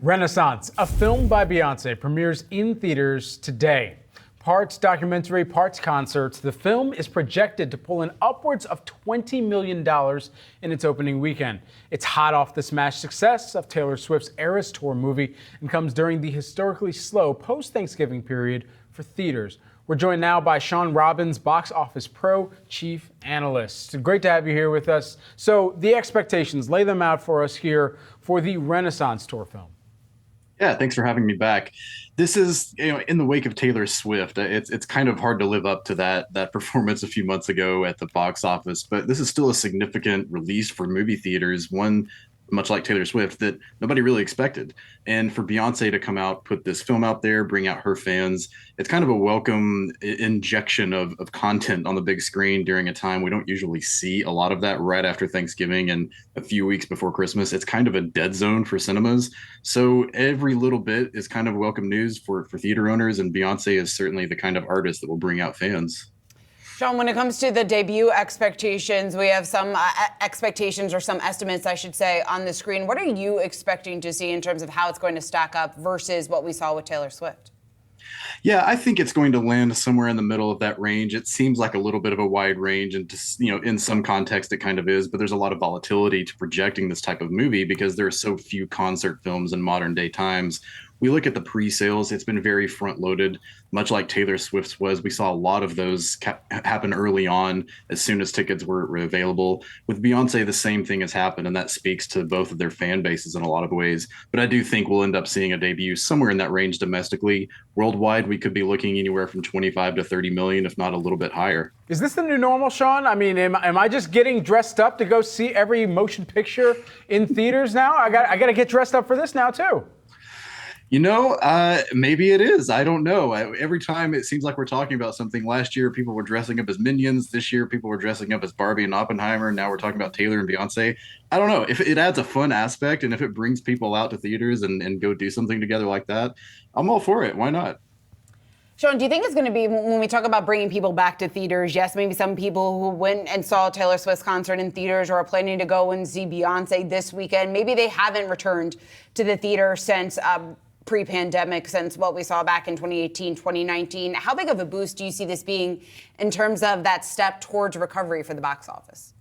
Renaissance, a film by Beyonce, premieres in theaters today. Parts documentary, parts concerts, the film is projected to pull in upwards of $20 million in its opening weekend. It's hot off the smash success of Taylor Swift's Eras Tour movie and comes during the historically slow post-Thanksgiving period for theaters. We're joined now by Shawn, Robbins, Box Office Pro Chief Analyst. Great to have you here with us. So the expectations, lay them out for us here for the Renaissance Tour film. Yeah, thanks for having me back. This is, in the wake of Taylor Swift, it's kind of hard to live up to that performance a few months ago at the box office, but this is still a significant release for movie theaters, one much like Taylor Swift that nobody really expected. And for Beyonce to come out, put this film out there, bring out her fans, it's kind of a welcome injection of content on the big screen during a time we don't usually see a lot of that right after Thanksgiving and a few weeks before Christmas. It's kind of a dead zone for cinemas. So every little bit is kind of welcome news for theater owners, and Beyonce is certainly the kind of artist that will bring out fans. Shawn, when it comes to the debut expectations, we have some expectations or some estimates, I should say, on the screen. What are you expecting to see in terms of how it's going to stack up versus what we saw with Taylor Swift? Yeah, I think it's going to land somewhere in the middle of that range. It seems like a little bit of a wide range, and just, in some context it kind of is, but there's a lot of volatility to projecting this type of movie because there are so few concert films in modern day times. We look at the pre-sales, it's been very front loaded, much like Taylor Swift's was. We saw a lot of those happen early on as soon as tickets were available. With Beyonce, the same thing has happened, and that speaks to both of their fan bases in a lot of ways. But I do think we'll end up seeing a debut somewhere in that range domestically. Worldwide, we could be looking anywhere from 25 to 30 million, if not a little bit higher. Is this the new normal, Shawn? I mean, am I just getting dressed up to go see every motion picture in theaters now? I got to get dressed up for this now, too. Maybe it is. I don't know. Every time it seems like we're talking about something. Last year, people were dressing up as Minions. This year, people were dressing up as Barbie and Oppenheimer. Now we're talking about Taylor and Beyonce. I don't know. If it adds a fun aspect and if it brings people out to theaters and go do something together like that, I'm all for it. Why not? Shawn, do you think it's going to be, when we talk about bringing people back to theaters, yes, maybe some people who went and saw Taylor Swift's concert in theaters or are planning to go and see Beyonce this weekend, maybe they haven't returned to the theater since pre-pandemic, since what we saw back in 2018, 2019. How big of a boost do you see this being in terms of that step towards recovery for the box office?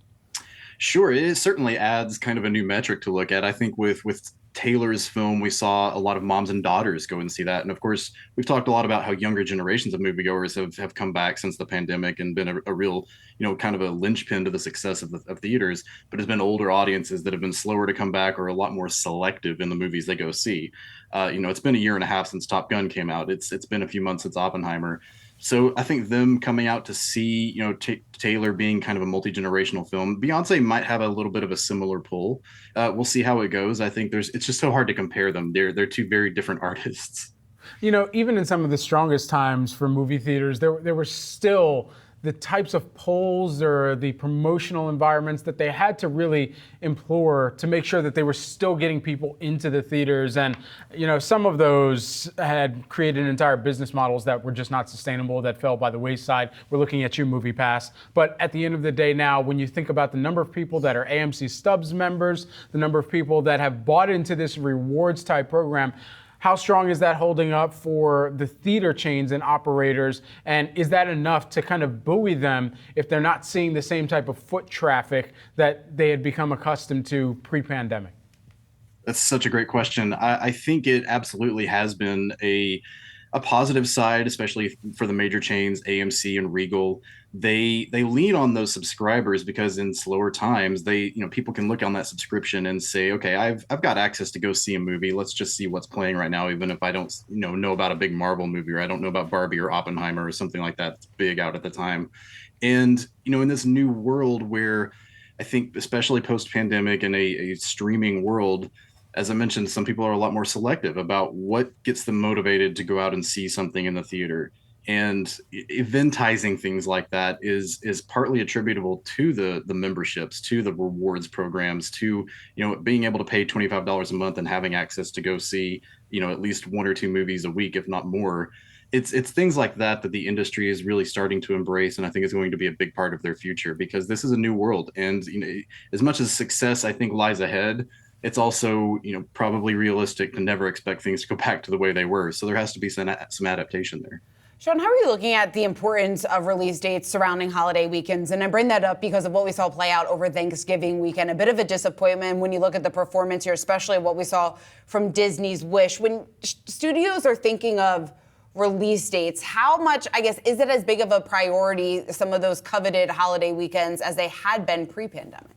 Sure, it certainly adds kind of a new metric to look at. I think with Taylor's film, we saw a lot of moms and daughters go and see that. And of course, we've talked a lot about how younger generations of moviegoers have come back since the pandemic and been a real, kind of a linchpin to the success of theaters. But it's been older audiences that have been slower to come back or a lot more selective in the movies they go see. It's been a year and a half since Top Gun came out. It's been a few months since Oppenheimer. So I think them coming out to see, Taylor being kind of a multi-generational film, Beyonce might have a little bit of a similar pull. We'll see how it goes. I think it's just so hard to compare them. They're two very different artists. Even in some of the strongest times for movie theaters, there were still the types of polls or the promotional environments that they had to really implore to make sure that they were still getting people into the theaters. And, some of those had created entire business models that were just not sustainable, that fell by the wayside. We're looking at you, MoviePass. But at the end of the day now, when you think about the number of people that are AMC Stubs members, the number of people that have bought into this rewards type program, how strong is that holding up for the theater chains and operators? And is that enough to kind of buoy them if they're not seeing the same type of foot traffic that they had become accustomed to pre-pandemic? That's such a great question. I think it absolutely has been a positive side, especially for the major chains, AMC and Regal. They lean on those subscribers because in slower times, people can look on that subscription and say, okay, I've got access to go see a movie. Let's just see what's playing right now, even if I don't know about a big Marvel movie, or I don't know about Barbie or Oppenheimer or something like that that's big out at the time. And in this new world where I think, especially post-pandemic in a streaming world, as I mentioned, some people are a lot more selective about what gets them motivated to go out and see something in the theater. And eventizing things like that is partly attributable to the memberships, to the rewards programs, to being able to pay $25 a month and having access to go see at least one or two movies a week, if not more. It's things like that the industry is really starting to embrace, and I think it's going to be a big part of their future because this is a new world. And as much as success I think lies ahead, it's also, probably realistic to never expect things to go back to the way they were. So there has to be some adaptation there. Shawn, how are you looking at the importance of release dates surrounding holiday weekends? And I bring that up because of what we saw play out over Thanksgiving weekend. A bit of a disappointment when you look at the performance here, especially what we saw from Disney's Wish. When studios are thinking of release dates, how much, I guess, is it as big of a priority, some of those coveted holiday weekends, as they had been pre-pandemic?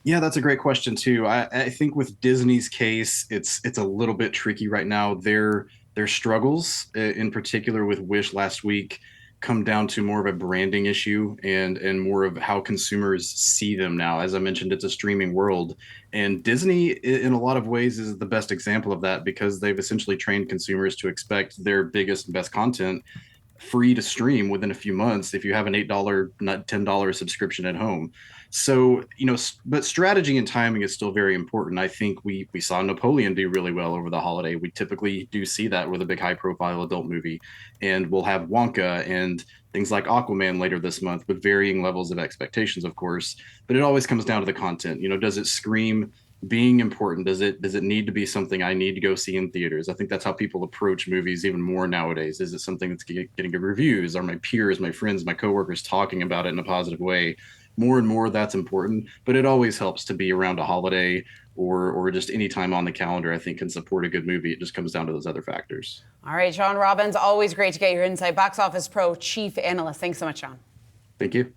Yeah, that's a great question too. I think with Disney's case, it's a little bit tricky right now. Their struggles, in particular with Wish last week, come down to more of a branding issue and more of how consumers see them now. As I mentioned, it's a streaming world, and Disney, in a lot of ways, is the best example of that because they've essentially trained consumers to expect their biggest and best content free to stream within a few months if you have an $8, not $10 subscription at home. So, but strategy and timing is still very important. I think we saw Napoleon do really well over the holiday. We typically do see that with a big high profile adult movie. And we'll have Wonka and things like Aquaman later this month with varying levels of expectations, of course. But it always comes down to the content. Does it scream being important? Does it need to be something I need to go see in theaters? I think that's how people approach movies even more nowadays. Is it something that's getting good reviews? Are my peers, my friends, my coworkers talking about it in a positive way? More and more that's important, but it always helps to be around a holiday or just any time on the calendar. I think can support a good movie. It just comes down to those other factors. All right, Shawn Robbins, always great to get your insight. Box Office Pro Chief Analyst. Thanks so much, Shawn. Thank you.